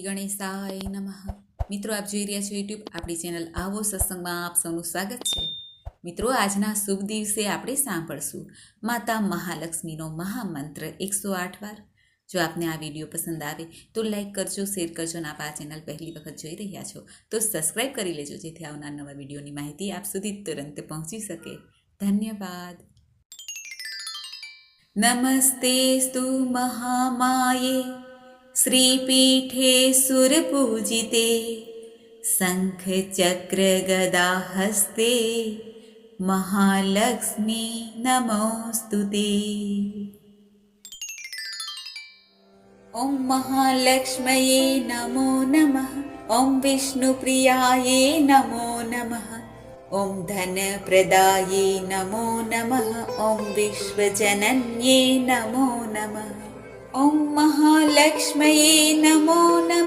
ગણેશાય નમઃ. મિત્રો, આપ જોઈ રહ્યા છો યુટ્યુબ આપણી ચેનલ આવો સત્સંગમાં આપ સૌનું સ્વાગત છે. મિત્રો, આજના શુભ દિવસે આપણે સાંભળશું માતા મહાલક્ષ્મીનો મહામંત્ર 108 વાર. જો આપને આ વિડીયો પસંદ આવે તો લાઈક કરજો, શેર કરજો અને આપ આ ચેનલ પહેલી વખત જોઈ રહ્યા છો તો સબસ્ક્રાઈબ કરી લેજો, જેથી આવનાર નવા વિડીયોની માહિતી આપ સુધી તુરંત પહોંચી શકે. ધન્યવાદ. નમસ્તેસ્તુ મહામાયે શ્રીપીઠે સુરપૂજિતે શંખચક્રગદાહસ્તે મહાલક્ષ્મી નમોસ્તુતે. ઓમ મહાલક્ષ્મયે નમો નમઃ. ઓમ વિષ્ણુપ્રિયાયે નમો નમઃ. ઓમ ધનપ્રદાયે નમો નમઃ. ઓમ વિશ્વજનન્યે નમો નમઃ. ઓમ મહાલક્ષ્મયે નમો નમઃ.